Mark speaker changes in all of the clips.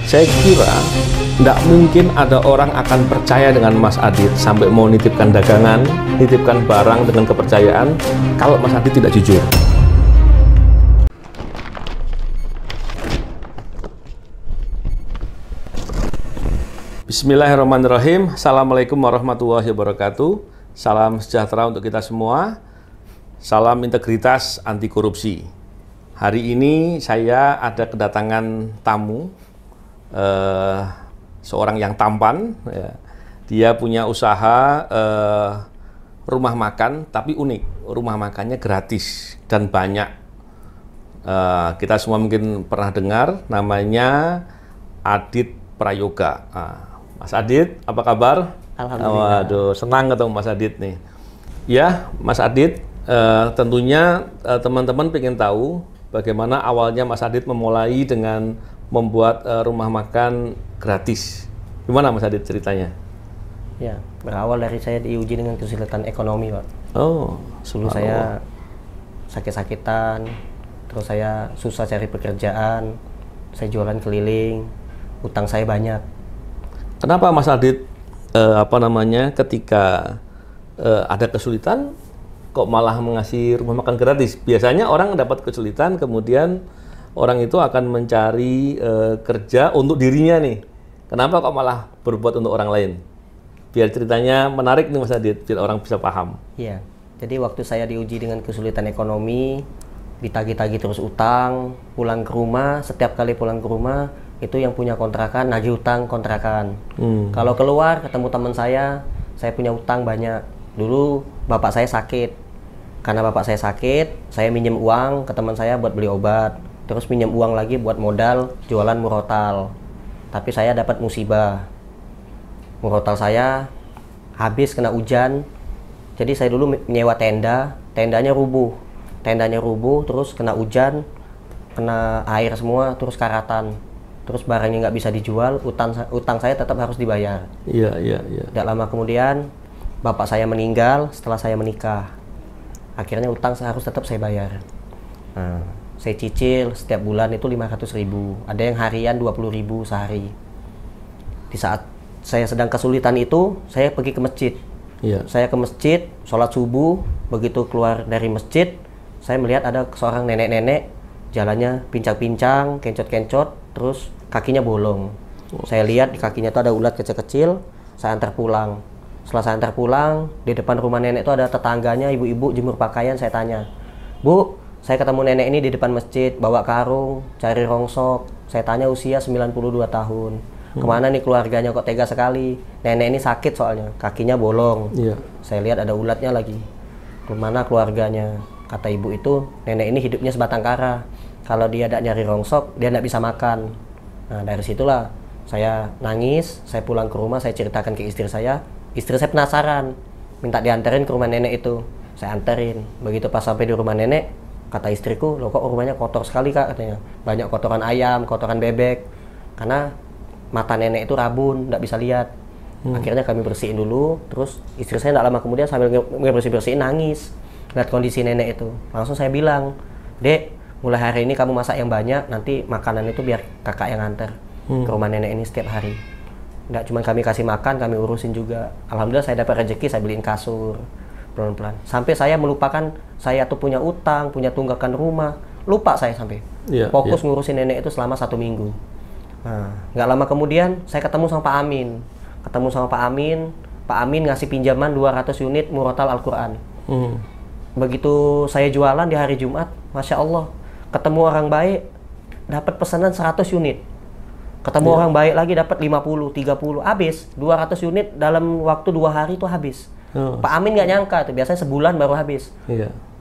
Speaker 1: Saya kira tidak mungkin ada orang akan percaya dengan Mas Adit sampai mau nitipkan dagangan, nitipkan barang dengan kepercayaan kalau Mas Adit tidak jujur. Bismillahirrahmanirrahim. Assalamualaikum warahmatullahi wabarakatuh. Salam sejahtera untuk kita semua. Salam integritas anti korupsi. Hari ini saya ada kedatangan tamu, seorang yang tampan. Ya. Dia punya usaha rumah makan, tapi unik. Rumah makannya gratis dan banyak. Kita semua mungkin pernah dengar, namanya Adit Prayoga. Mas Adit, apa kabar?
Speaker 2: Alhamdulillah.
Speaker 1: Waduh, senang ketemu Mas Adit nih. Ya, Mas Adit, tentunya teman-teman pengen tahu bagaimana awalnya Mas Adit memulai dengan membuat rumah makan gratis. Gimana Mas Adit ceritanya?
Speaker 2: Ya, berawal dari saya diuji dengan kesulitan ekonomi, Pak.
Speaker 1: Oh,
Speaker 2: Dulu saya sakit-sakitan, terus saya susah cari pekerjaan, saya jualan keliling, utang saya banyak.
Speaker 1: Kenapa Mas Adit ketika ada kesulitan kok malah mengasih rumah makan gratis? Biasanya orang dapat kesulitan, kemudian orang itu akan mencari kerja untuk dirinya nih. Kenapa kok malah berbuat untuk orang lain? Biar ceritanya menarik nih Mas Adit, biar orang bisa paham.
Speaker 2: Iya, jadi waktu saya diuji dengan kesulitan ekonomi, ditagih-tagih terus utang, pulang ke rumah, setiap kali pulang ke rumah, itu yang punya kontrakan, nagih utang kontrakan. Kalau keluar, ketemu teman saya punya utang banyak. Dulu bapak saya sakit. Karena bapak saya sakit, saya minjem uang ke teman saya buat beli obat. Terus minjem uang lagi buat modal jualan murotal. Tapi saya dapat musibah. Murotal saya habis kena hujan. Jadi saya dulu nyewa tenda, tendanya rubuh. Tendanya rubuh, terus kena hujan, kena air semua, terus karatan. Terus barangnya nggak bisa dijual, utang saya tetap harus dibayar.
Speaker 1: Iya.
Speaker 2: Tidak lama kemudian, bapak saya meninggal setelah saya menikah. Akhirnya utang harus tetap saya bayar. Nah, saya cicil setiap bulan itu 500.000. Ada yang harian 20.000 sehari. Di saat saya sedang kesulitan itu, saya pergi ke masjid.
Speaker 1: Iya.
Speaker 2: Saya ke masjid, sholat subuh. Begitu keluar dari masjid, saya melihat ada seorang nenek-nenek jalannya pincang-pincang, kencot-kencot, terus kakinya bolong. Saya lihat di kakinya itu ada ulat kecil-kecil. Saya antar pulang. Setelah saya antar pulang, di depan rumah nenek itu ada tetangganya, ibu-ibu jemur pakaian. Saya tanya, "Bu, saya ketemu nenek ini di depan masjid, bawa karung, cari rongsok." Saya tanya usia 92 tahun. Kemana nih keluarganya kok tega sekali? Nenek ini sakit soalnya, kakinya bolong.
Speaker 1: Iya.
Speaker 2: Saya lihat ada ulatnya lagi. Kemana keluarganya? Kata ibu itu, nenek ini hidupnya sebatang kara. Kalau dia tidak nyari rongsok, dia tidak bisa makan. Nah, dari situlah saya nangis, saya pulang ke rumah, saya ceritakan ke istri saya. Istri saya penasaran, minta dianterin ke rumah nenek itu. Saya anterin. Begitu pas sampai di rumah nenek, kata istriku, "Loh kok rumahnya kotor sekali Kak?" katanya. Banyak kotoran ayam, kotoran bebek. Karena mata nenek itu rabun, tidak bisa lihat. Akhirnya kami bersihin dulu, terus istri saya tidak lama kemudian sambil bersih-bersihin nangis. Lihat kondisi nenek itu. Langsung saya bilang, "Dek, mulai hari ini kamu masak yang banyak, nanti makanan itu biar kakak yang antar ke rumah nenek ini setiap hari." Nggak cuma kami kasih makan, kami urusin juga. Alhamdulillah saya dapat rezeki, saya beliin kasur pelan-pelan. Sampai saya melupakan saya tuh punya utang, punya tunggakan rumah. Lupa saya sampai. Fokus ngurusin nenek itu selama 1 minggu. Nah, nggak lama kemudian saya ketemu sama Pak Amin. Pak Amin ngasih pinjaman 200 unit murotal Al-Quran. Begitu saya jualan di hari Jumat, Masya Allah, ketemu orang baik, dapat pesanan 100 unit. Ketemu orang baik lagi dapat 50, 30, habis 200 unit dalam waktu 2 hari itu habis. Pak Amin nggak nyangka tuh, biasanya sebulan baru habis.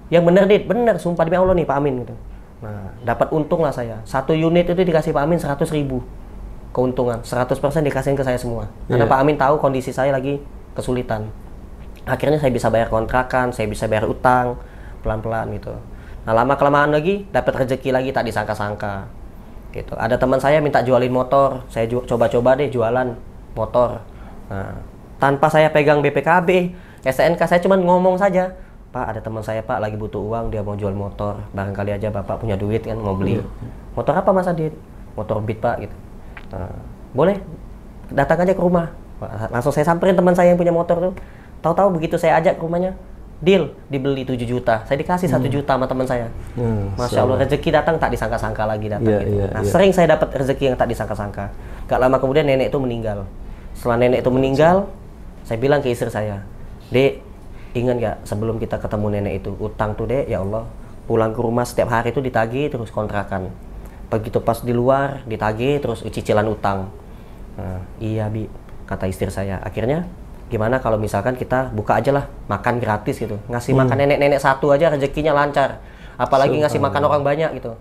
Speaker 2: Yang bener Dit, bener, sumpah demi Allah nih Pak Amin gitu. Nah, dapat untung lah saya. 1 unit itu dikasih Pak Amin 100.000 keuntungan, 100% dikasihin ke saya semua. Karena Pak Amin tahu kondisi saya lagi kesulitan. Akhirnya saya bisa bayar kontrakan, saya bisa bayar utang pelan-pelan gitu. Nah, lama kelamaan lagi dapat rezeki lagi tak disangka-sangka. Gitu. Ada teman saya minta jualin motor, saya coba-coba deh jualan motor. Nah, tanpa saya pegang BPKB, STNK, saya cuma ngomong saja, "Pak, ada teman saya Pak lagi butuh uang, dia mau jual motor, barangkali aja Bapak punya duit kan mau beli." "Motor apa Mas Adit?" "Motor Beat Pak," gitu. Boleh, datang aja ke rumah. Langsung saya samperin teman saya yang punya motor tuh. Tahu-tahu begitu saya ajak ke rumahnya, deal, dibeli 7 juta. Saya dikasih 1 juta sama teman saya. Masya Allah, rezeki datang tak disangka-sangka lagi datang gitu. Sering saya dapat rezeki yang tak disangka-sangka. Gak lama kemudian nenek itu meninggal. Setelah nenek itu meninggal, saya bilang ke istri saya, Dek, ingat gak sebelum kita ketemu nenek itu, utang tuh Dek, ya Allah, pulang ke rumah setiap hari itu ditagih terus kontrakan. Begitu pas di luar, ditagih terus cicilan utang. Iya Bi, kata istri saya. Akhirnya gimana kalau misalkan kita buka aja lah makan gratis gitu, ngasih makan nenek-nenek satu aja rezekinya lancar, apalagi ngasih makan orang banyak gitu.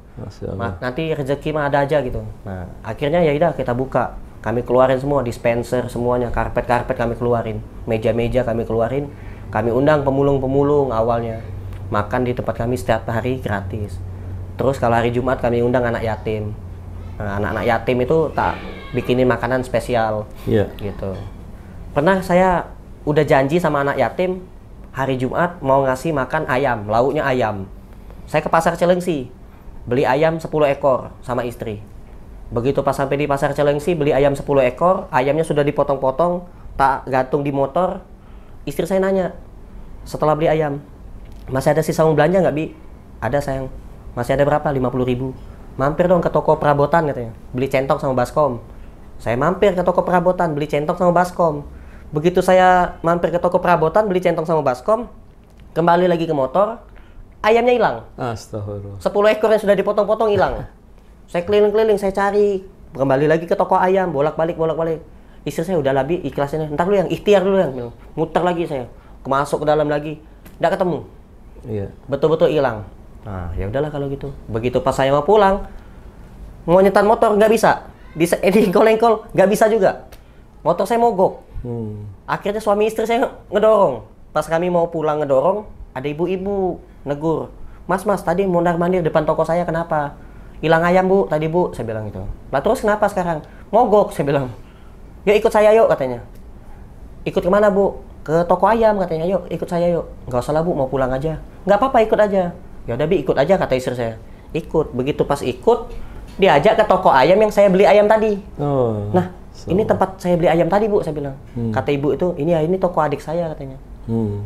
Speaker 2: Nanti rezeki mah ada aja gitu. Nah akhirnya ya udah kita buka, kami keluarin semua dispenser semuanya, karpet kami keluarin, meja-meja kami keluarin, kami undang pemulung-pemulung awalnya makan di tempat kami setiap hari gratis. Terus kalau hari Jumat kami undang anak yatim. Nah, anak-anak yatim itu tak bikinin makanan spesial gitu. Pernah saya udah janji sama anak yatim hari Jumat mau ngasih makan ayam, lauknya ayam. Saya ke pasar Cilengsi, beli ayam 10 ekor sama istri. Begitu pas sampai di pasar Cilengsi beli ayam 10 ekor, ayamnya sudah dipotong-potong, tak gantung di motor. Istri saya nanya, setelah beli ayam, masih ada sisa uang belanja nggak Bi? Ada sayang. Masih ada berapa? 50.000. Mampir dong ke toko perabotan katanya, beli centong sama baskom. Saya mampir ke toko perabotan, beli centong sama baskom. Begitu saya mampir ke toko perabotan, beli centong sama baskom, kembali lagi ke motor, ayamnya hilang.
Speaker 1: Astagfirullah.
Speaker 2: 10 ekor yang sudah dipotong-potong hilang. Saya keliling-keliling, saya cari, kembali lagi ke toko ayam, bolak-balik. Istri saya udah lebih ikhlasin, ntar lu yang ikhtiar dulu yang, muter lagi saya, masuk ke dalam lagi, nggak ketemu. Betul-betul hilang. Nah ya udahlah kalau gitu. Begitu pas saya mau pulang, mau nyetan motor nggak bisa, di engkol-engkol nggak bisa juga. Motor saya mogok. Akhirnya suami istri saya ngedorong. Pas kami mau pulang ngedorong, ada ibu-ibu negur, Mas tadi mondar-mandir depan toko saya kenapa? Hilang ayam Bu tadi Bu, saya bilang gitu. Lah terus kenapa sekarang? Mogok, saya bilang. Yuk ikut saya yuk katanya. Ikut kemana Bu? Ke toko ayam katanya. Yuk ikut saya yuk. Nggak usah lah Bu, mau pulang aja. Nggak apa-apa ikut aja. Ya udah Bi ikut aja kata istri saya. Ikut. Begitu pas ikut, diajak ke toko ayam yang saya beli ayam tadi. Nah ini tempat saya beli ayam tadi Bu, saya bilang. Kata ibu itu, ini toko adik saya katanya.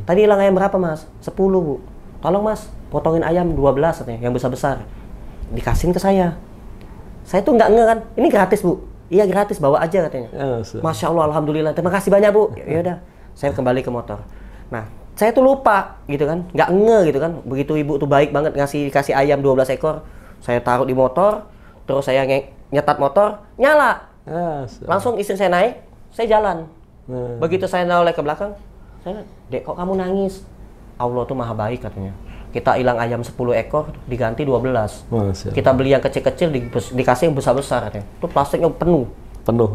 Speaker 2: Tadi hilang ayam berapa Mas? 10 Bu. Tolong Mas, potongin ayam 12 katanya, yang besar-besar. Dikasihin ke saya. Saya tuh nggak nge kan, ini gratis Bu. Iya gratis, bawa aja katanya. Masya Allah, alhamdulillah, terima kasih banyak Bu. Ya udah, saya kembali ke motor. Nah, saya tuh lupa gitu kan, nggak nge gitu kan. Begitu ibu tuh baik banget kasih ayam 12 ekor, saya taruh di motor, terus saya nyetat motor, nyala. Langsung istri saya naik, saya jalan. Begitu saya noleh ke belakang, saya, Dek kok kamu nangis? Allah tuh maha baik katanya. Kita hilang ayam 10 ekor, diganti 12. Kita beli yang kecil-kecil, dikasih yang besar-besar katanya. Itu plastiknya penuh.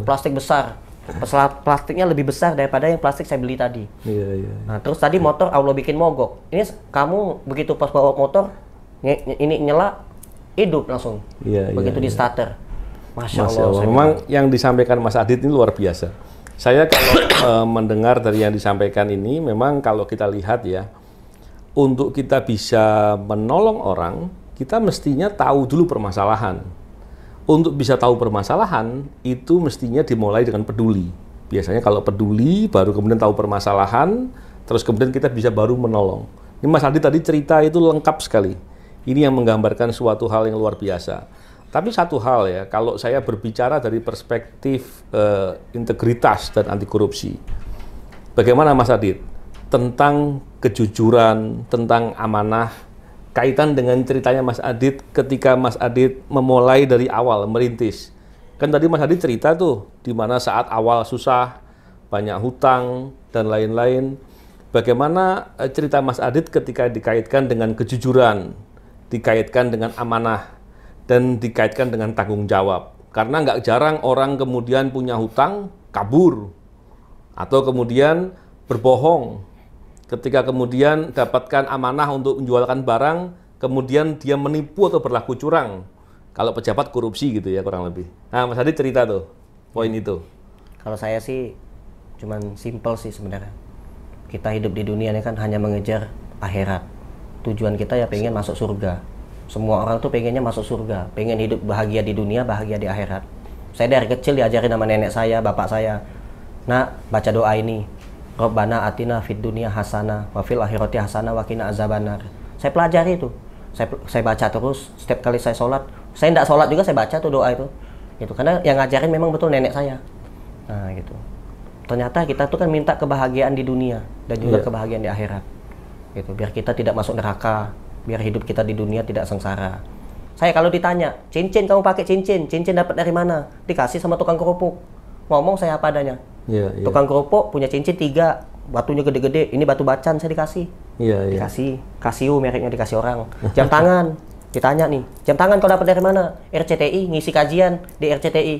Speaker 2: Plastik besar. Plastiknya lebih besar daripada yang plastik saya beli tadi. Nah, terus tadi motor Allah bikin mogok. Ini kamu begitu pas bawa motor, ini nyala, hidup langsung. Begitu di starter. Masya Allah.
Speaker 1: Memang yang disampaikan Mas Adit ini luar biasa. Saya kalau mendengar dari yang disampaikan ini, memang kalau kita lihat ya, untuk kita bisa menolong orang, kita mestinya tahu dulu permasalahan. Untuk bisa tahu permasalahan, itu mestinya dimulai dengan peduli. Biasanya kalau peduli, baru kemudian tahu permasalahan, terus kemudian kita bisa baru menolong. Ini Mas Adit tadi cerita itu lengkap sekali. Ini yang menggambarkan suatu hal yang luar biasa. Tapi satu hal ya, kalau saya berbicara dari perspektif integritas dan anti korupsi, bagaimana Mas Adit? Tentang kejujuran, tentang amanah, kaitan dengan ceritanya Mas Adit ketika Mas Adit memulai dari awal, merintis. Kan tadi Mas Adit cerita tuh, di mana saat awal susah, banyak hutang, dan lain-lain. Bagaimana cerita Mas Adit ketika dikaitkan dengan kejujuran, dikaitkan dengan amanah, dan dikaitkan dengan tanggung jawab. Karena nggak jarang orang kemudian punya hutang, kabur. Atau kemudian berbohong. Ketika kemudian dapatkan amanah untuk menjualkan barang, kemudian dia menipu atau berlaku curang. Kalau pejabat korupsi gitu ya kurang lebih. Nah Mas Adit cerita tuh, poin itu.
Speaker 2: Kalau saya sih, cuman simple sih sebenarnya. Kita hidup di dunia ini kan hanya mengejar akhirat. Tujuan kita ya pengen masuk surga. Semua orang tuh pengennya masuk surga, pengen hidup bahagia di dunia, bahagia di akhirat. Saya dari kecil diajarin sama nenek saya, bapak saya. Nah, baca doa ini. Rabbana atina fid dunya hasanah wa fil akhirati hasanah wa qina azabannar. Saya pelajari itu. Saya baca terus setiap kali saya sholat. Saya tidak sholat juga saya baca tuh doa itu. Gitu. Karena yang ngajarin memang betul nenek saya. Nah, gitu. Ternyata kita tuh kan minta kebahagiaan di dunia dan juga kebahagiaan di akhirat. Gitu. Biar kita tidak masuk neraka, biar hidup kita di dunia tidak sengsara. Saya kalau ditanya, cincin kamu pakai cincin dapat dari mana? Dikasih sama tukang kerupuk. Ngomong saya apa adanya. Tukang kerupuk punya cincin 3, batunya gede-gede. Ini batu bacan saya dikasih. Dikasih, Casio mereknya dikasih orang. Jam tangan, ditanya nih, jam tangan kau dapat dari mana? RCTI, ngisi kajian di RCTI.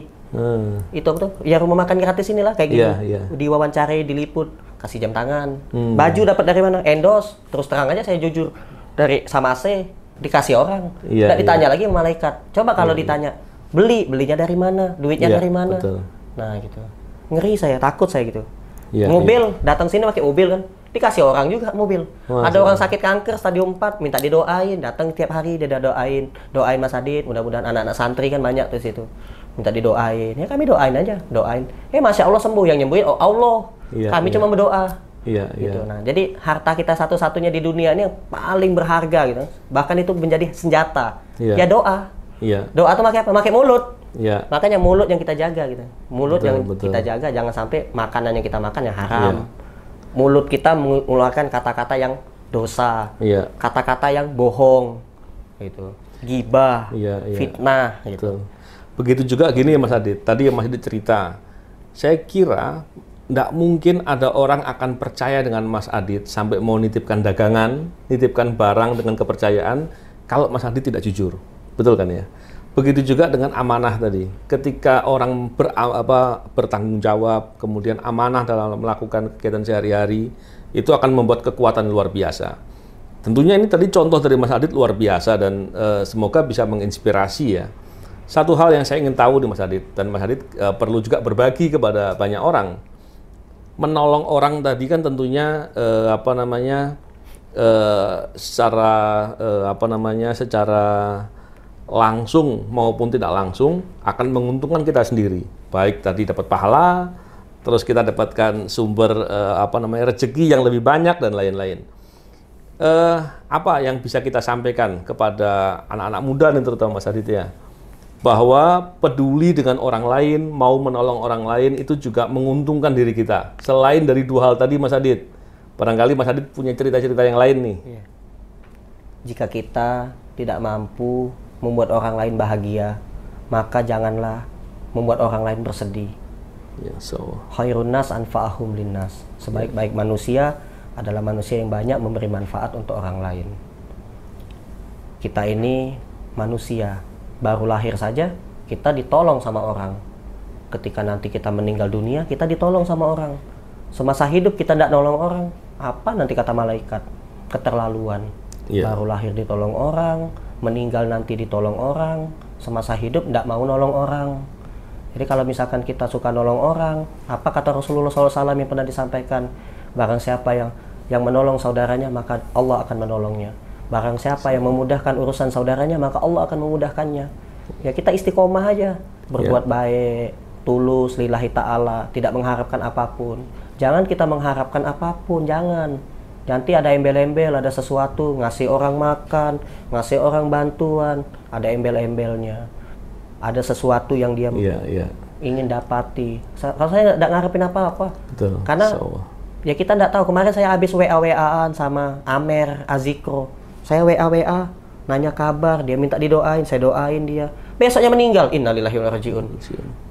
Speaker 2: Itu tuh, ya rumah makan gratis inilah kayak gitu. Diwawancarai, diliput, kasih jam tangan. Baju dapat dari mana? Endorse. Terus terang aja saya jujur, dari sama AC dikasih orang. Nggak ditanya lagi sama malaikat. Coba kalau ditanya, belinya dari mana? Duitnya dari mana?
Speaker 1: Betul.
Speaker 2: Nah gitu. Ngeri saya, takut saya gitu. Mobil, datang sini pakai mobil kan. Dikasih orang juga mobil. Ada orang sakit kanker stadium 4, minta didoain, datang tiap hari dia doain Mas Adit, mudah-mudahan anak-anak santri kan banyak di situ. Minta didoain. Ya kami doain aja, doain. Masya Allah sembuh, yang nyembuhin oh Allah. Kami cuma berdoa. Gitu. Nah, jadi harta kita satu-satunya di dunia ini yang paling berharga gitu. Bahkan itu menjadi senjata. Ya doa. Doa tuh pakai apa? Pakai mulut. Makanya mulut yang kita jaga gitu. Mulut yang kita jaga, jangan sampai makanan yang kita makan yang haram. Mulut kita mengeluarkan kata-kata yang dosa, kata-kata yang bohong, gitu. Gibah, fitnah, gitu.
Speaker 1: Begitu juga gini ya Mas Adit. Tadi yang Mas Adit cerita, saya kira nggak mungkin ada orang akan percaya dengan Mas Adit sampai mau nitipkan dagangan, nitipkan barang dengan kepercayaan kalau Mas Adit tidak jujur. Betul kan ya? Begitu juga dengan amanah tadi. Ketika orang bertanggung jawab, kemudian amanah dalam melakukan kegiatan sehari-hari, itu akan membuat kekuatan luar biasa. Tentunya ini tadi contoh dari Mas Adit luar biasa dan semoga bisa menginspirasi ya. Satu hal yang saya ingin tahu di Mas Adit, dan Mas Adit perlu juga berbagi kepada banyak orang. Menolong orang tadi kan tentunya secara langsung maupun tidak langsung akan menguntungkan kita sendiri. Baik tadi dapat pahala, terus kita dapatkan sumber rezeki yang lebih banyak dan lain-lain. Apa yang bisa kita sampaikan kepada anak-anak muda dan terutama Mas Adit ya? Bahwa peduli dengan orang lain, mau menolong orang lain itu juga menguntungkan diri kita. Selain dari 2 hal tadi Mas Adit, barangkali Mas Adit punya cerita-cerita yang lain nih.
Speaker 2: Jika kita tidak mampu membuat orang lain bahagia, maka janganlah membuat orang lain bersedih. Khairun nas anfa'ahum linnas. Sebaik-baik manusia adalah manusia yang banyak memberi manfaat untuk orang lain. Kita ini manusia. Baru lahir saja, kita ditolong sama orang. Ketika nanti kita meninggal dunia, kita ditolong sama orang. Semasa hidup kita tidak nolong orang. Apa nanti kata malaikat? Keterlaluan. Baru lahir ditolong orang, meninggal nanti ditolong orang, semasa hidup tidak mau nolong orang. Jadi kalau misalkan kita suka nolong orang, apa kata Rasulullah SAW yang pernah disampaikan? Barang siapa yang menolong saudaranya, maka Allah akan menolongnya. Barang siapa yang memudahkan urusan saudaranya, maka Allah akan memudahkannya. Ya kita istiqomah aja, berbuat baik, tulus, lillahi ta'ala, tidak mengharapkan apapun. Jangan kita mengharapkan apapun, jangan. Nanti ada embel-embel, ada sesuatu, ngasih orang makan, ngasih orang bantuan, ada embel-embelnya. Ada sesuatu yang dia ingin dapati. Kalau saya tidak ngarepin apa-apa. Karena ya kita tidak tahu. Kemarin saya habis WA-WA-an sama Amer Azikro. Saya WA-WA, nanya kabar, dia minta didoain, saya doain dia. Besoknya meninggal, innalillahi wa inna ilaihi raji'un.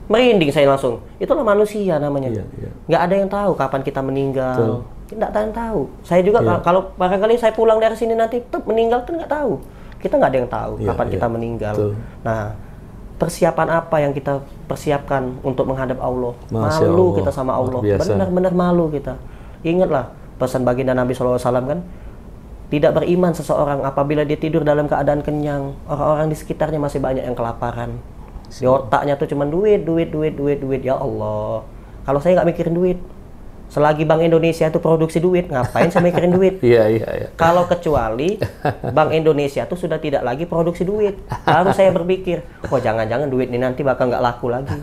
Speaker 2: Merinding saya langsung. Itulah manusia namanya. Nggak ada yang tahu kapan kita meninggal. Tidak ada yang tahu. Saya juga kalau barangkali saya pulang dari sini nanti meninggal kan nggak tahu. Kita nggak ada yang tahu kapan kita meninggal. Nah, persiapan apa yang kita persiapkan untuk menghadap Allah? Malu kita sama Allah. Benar-benar malu kita. Ingatlah pesan baginda Nabi SAW kan. Tidak beriman seseorang apabila dia tidur dalam keadaan kenyang. Orang-orang di sekitarnya masih banyak yang kelaparan. Di otaknya tuh cuma duit. Ya Allah. Kalau saya nggak mikirin duit, Selagi Bank Indonesia itu produksi duit, ngapain saya mikirin duit?
Speaker 1: Iya.
Speaker 2: Kalau kecuali Bank Indonesia itu sudah tidak lagi produksi duit, baru saya berpikir, oh jangan-jangan duit ini nanti bakal nggak laku lagi.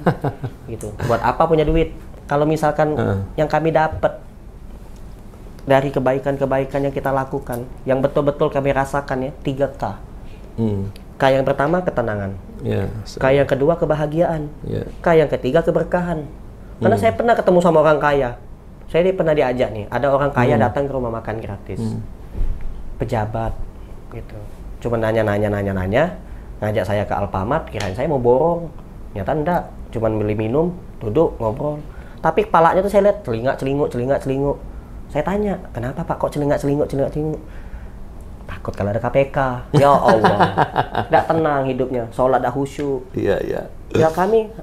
Speaker 2: Gitu. Buat apa punya duit? Kalau misalkan yang kami dapat dari kebaikan-kebaikan yang kita lakukan, yang betul-betul kami rasakan ya, 3K. K yang pertama ketenangan, K yang kedua kebahagiaan, K yang ketiga keberkahan. Karena saya pernah ketemu sama orang kaya. Saya pernah diajak nih, ada orang kaya datang ke rumah makan gratis, pejabat, gitu. Cuma nanya, ngajak saya ke Alfamart, kirain saya mau borong, nyata enggak, cuma beli minum, duduk ngobrol. Tapi kepalanya tuh saya lihat celingak-celinguk. Saya tanya, kenapa Pak kok celingak-celinguk? Takut kalau ada KPK. Ya Allah, enggak tenang hidupnya, sholat dah khusyuk.
Speaker 1: Iya.
Speaker 2: Ya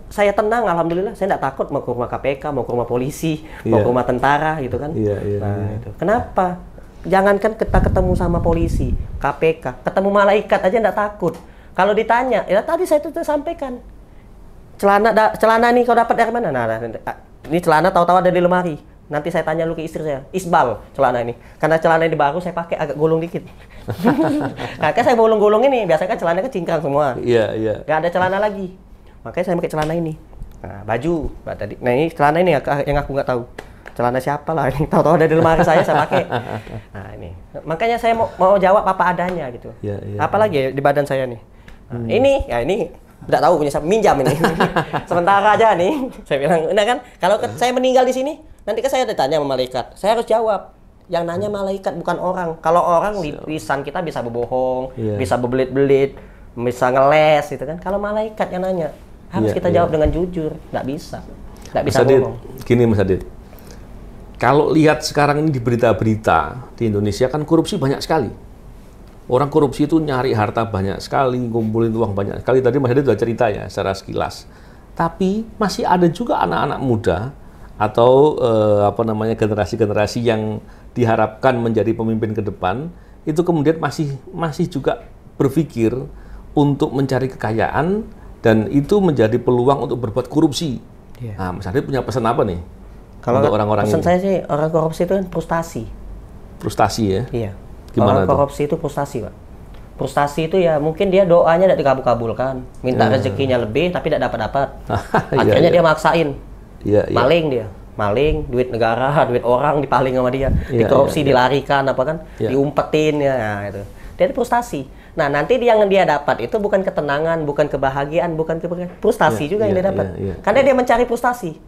Speaker 2: saya tenang, alhamdulillah. Saya tidak takut mau ke rumah KPK, mau ke rumah polisi, mau ke rumah tentara, gitu kan. Itu. Kenapa? Jangankan kita ketemu sama polisi, KPK, ketemu malaikat aja tidak takut. Kalau ditanya, ya tadi saya tuh sampaikan, celana nih kau dapat dari mana? Nah, ini celana tahu-tahu ada di lemari. Nanti saya tanya lu ke istri saya, Isbal celana ini. Karena celana ini baru saya pakai agak gulung dikit. Nah, kan saya bolong-gulung ini, biasanya kan celana kan cingkrang semua.
Speaker 1: Iya.
Speaker 2: Gak ada celana lagi. Makanya saya pakai celana ini. Nah, baju tadi. Nah, ini celana ini yang aku nggak tahu. Celana siapa lah ini? Tahu-tahu ada di lemari saya pakai. Nah, ini. Makanya saya mau jawab apa adanya gitu. Apalagi di badan saya nih. Nah, ini nggak tahu punya siapa, minjam ini. Sementara aja nih. Saya bilang, nah kan kalau saya meninggal di sini, nanti kan saya ditanya sama malaikat. Saya harus jawab. Yang nanya malaikat bukan orang. Kalau orang lisan kita bisa berbohong, bisa berbelit-belit, bisa ngeles gitu kan. Kalau malaikat yang nanya, harus kita jawab dengan jujur. Nggak bisa bohong.
Speaker 1: Gini Mas Adit, kalau lihat sekarang ini di berita-berita di Indonesia kan korupsi banyak sekali. Orang korupsi itu nyari harta banyak sekali, ngumpulin uang banyak sekali. Tadi Mas Adit sudah cerita ya secara sekilas. Tapi masih ada juga anak-anak muda atau generasi-generasi yang diharapkan menjadi pemimpin ke depan, itu kemudian masih juga berpikir untuk mencari kekayaan, dan itu menjadi peluang untuk berbuat korupsi. Nah, Mas Adit punya pesan apa nih?
Speaker 2: Kalau
Speaker 1: untuk orang-orang
Speaker 2: pesan
Speaker 1: ini?
Speaker 2: saya sih, orang korupsi itu kan frustasi.
Speaker 1: Frustasi ya?
Speaker 2: Iya.
Speaker 1: Gimana
Speaker 2: orang korupsi itu frustasi, Pak. Frustasi itu ya mungkin dia doanya tidak dikabul-kabulkan, minta rezekinya lebih tapi tidak dapat-dapat. Akhirnya dia maksain. Maling, duit negara, duit orang dipaling sama dia, dikorupsi, dilarikan, diumpetin ya, nah, itu. Dia frustasi. Nah, nanti yang dia dapat itu bukan ketenangan, bukan kebahagiaan, bukan frustasi juga yang dia dapat. Karena dia mencari frustasi.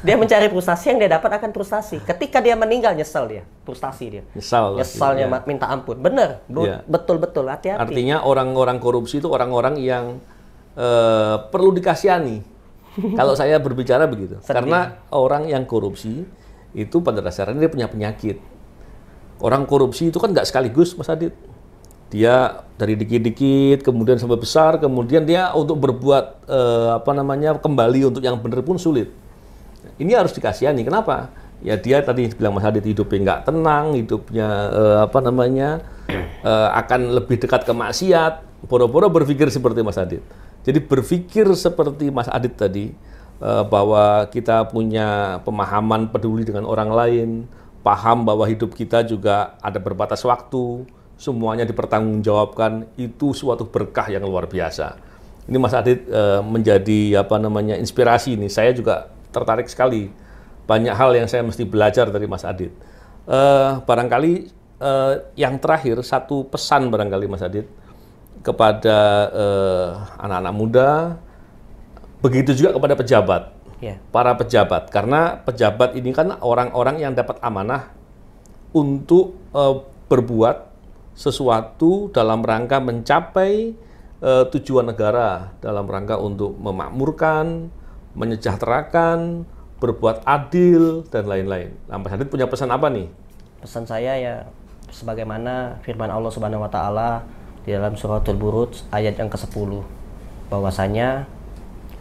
Speaker 2: Dia mencari frustasi, yang dia dapat akan frustasi. Ketika dia meninggal, nyesel dia, frustasi dia. Nyesalnya minta ampun. Bener, betul-betul, hati-hati.
Speaker 1: Artinya orang-orang korupsi itu orang-orang yang perlu dikasihani. Kalau saya berbicara begitu, karena orang yang korupsi itu pada dasarnya dia punya penyakit. Orang korupsi itu kan nggak sekaligus, Mas Adit. Dia dari dikit-dikit, kemudian sampai besar, kemudian dia untuk berbuat kembali untuk yang benar pun sulit. Ini harus dikasihani. Kenapa? Ya dia tadi bilang Mas Adit, hidupnya nggak tenang, hidupnya akan lebih dekat ke maksiat. Boro-boro berpikir seperti Mas Adit. Jadi berpikir seperti Mas Adit tadi, bahwa kita punya pemahaman peduli dengan orang lain, paham bahwa hidup kita juga ada berbatas waktu, semuanya dipertanggungjawabkan, itu suatu berkah yang luar biasa. Ini Mas Adit menjadi inspirasi nih. Saya juga tertarik sekali. Banyak hal yang saya mesti belajar dari Mas Adit. Barangkali yang terakhir, satu pesan barangkali Mas Adit kepada anak-anak muda, begitu juga kepada pejabat, para pejabat, karena pejabat ini kan orang-orang yang dapat amanah untuk berbuat sesuatu dalam rangka mencapai tujuan negara, dalam rangka untuk memakmurkan, menyejahterakan, berbuat adil, dan lain-lain. Nah, Mas Adit punya pesan apa nih?
Speaker 2: Pesan saya ya, sebagaimana firman Allah Subhanahu wa Ta'ala di dalam Suratul Buruj ayat yang ke-10, bahwasanya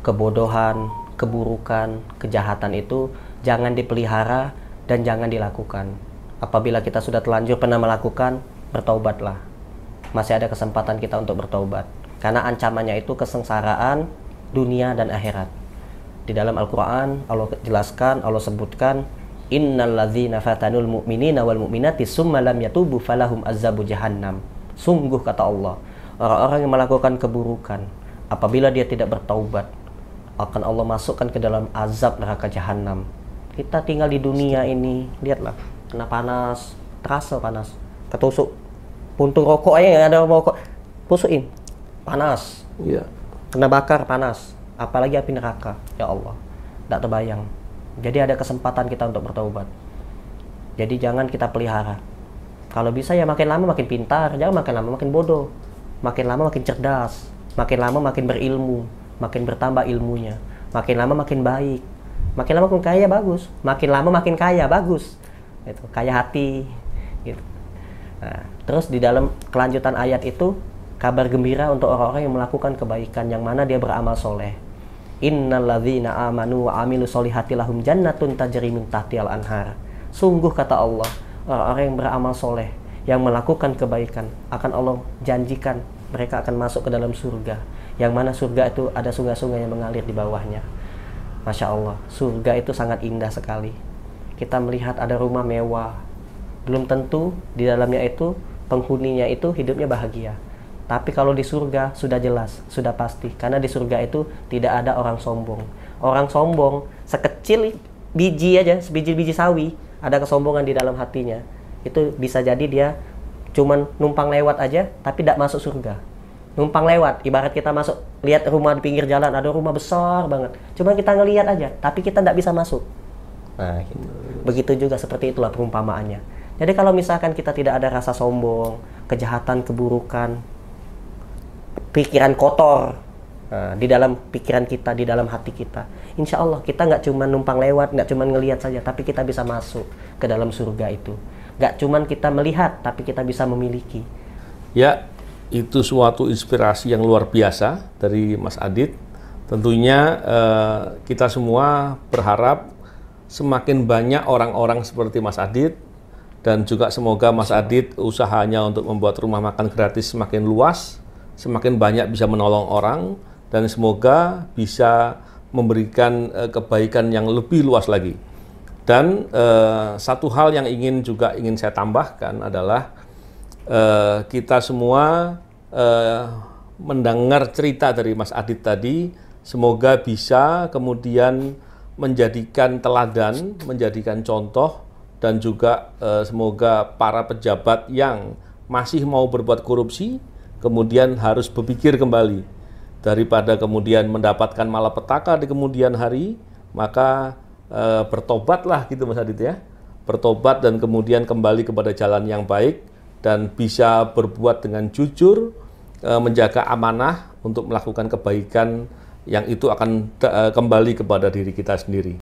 Speaker 2: kebodohan, keburukan, kejahatan itu jangan dipelihara dan jangan dilakukan. Apabila kita sudah terlanjur pernah melakukan, bertaubatlah. Masih ada kesempatan kita untuk bertaubat. Karena ancamannya itu kesengsaraan dunia dan akhirat. Di dalam Al-Quran Allah jelaskan, Allah sebutkan Innal ladzina fatanul mu'minina wal mu'minati summa lam yatubu falahum azabu jahannam. Sungguh kata Allah, orang-orang yang melakukan keburukan apabila dia tidak bertaubat akan Allah masukkan ke dalam azab neraka jahanam. Kita tinggal di dunia ini, lihatlah, kena panas, terasa panas, ketusuk puntung rokok aja yang ada rokok, pusukin, panas, kena bakar panas, apalagi api neraka, ya Allah, tidak terbayang. Jadi ada kesempatan kita untuk bertaubat. Jadi jangan kita pelihara. Kalau bisa ya makin lama makin pintar, jangan makin lama makin bodoh, makin lama makin cerdas, makin lama makin berilmu, makin bertambah ilmunya, makin lama makin baik, makin lama makin kaya bagus, makin lama makin kaya bagus, itu kaya hati, gitu. Nah, terus di dalam kelanjutan ayat itu kabar gembira untuk orang-orang yang melakukan kebaikan, yang mana dia beramal soleh. Innal ladzina amanu wa amilu solihati lahum jannatun tajri min tahtihal anhar. Sungguh kata Allah, orang-orang yang beramal soleh, yang melakukan kebaikan, akan Allah janjikan mereka akan masuk ke dalam surga, yang mana surga itu ada sungai-sungai yang mengalir di bawahnya. Masya Allah, surga itu sangat indah sekali. Kita melihat ada rumah mewah, belum tentu di dalamnya itu penghuninya itu hidupnya bahagia. Tapi kalau di surga sudah jelas, sudah pasti, karena di surga itu tidak ada orang sombong. Orang sombong sekecil biji aja, sebiji-biji sawi, ada kesombongan di dalam hatinya. Itu bisa jadi dia cuman numpang lewat aja, tapi tidak masuk surga. Numpang lewat, ibarat kita masuk, lihat rumah di pinggir jalan, ada rumah besar banget. Cuman kita ngelihat aja, tapi kita tidak bisa masuk. Nah, gitu. Begitu juga seperti itulah perumpamaannya. Jadi kalau misalkan kita tidak ada rasa sombong, kejahatan, keburukan, pikiran kotor di dalam pikiran kita, di dalam hati kita, insya Allah kita nggak cuma numpang lewat, nggak cuma ngelihat saja, tapi kita bisa masuk ke dalam surga itu. Nggak cuma kita melihat, tapi kita bisa memiliki.
Speaker 1: Ya, itu suatu inspirasi yang luar biasa dari Mas Adit. Tentunya kita semua berharap semakin banyak orang-orang seperti Mas Adit, dan juga semoga Mas Adit usahanya untuk membuat rumah makan gratis semakin luas, semakin banyak bisa menolong orang, dan semoga bisa memberikan kebaikan yang lebih luas lagi. Dan satu hal yang ingin saya tambahkan adalah kita semua mendengar cerita dari Mas Adit tadi, semoga bisa kemudian menjadikan teladan, menjadikan contoh, dan juga semoga para pejabat yang masih mau berbuat korupsi kemudian harus berpikir kembali, daripada kemudian mendapatkan malapetaka di kemudian hari, maka bertobatlah gitu Mas Adit ya, bertobat dan kemudian kembali kepada jalan yang baik, dan bisa berbuat dengan jujur, menjaga amanah untuk melakukan kebaikan yang itu akan kembali kepada diri kita sendiri.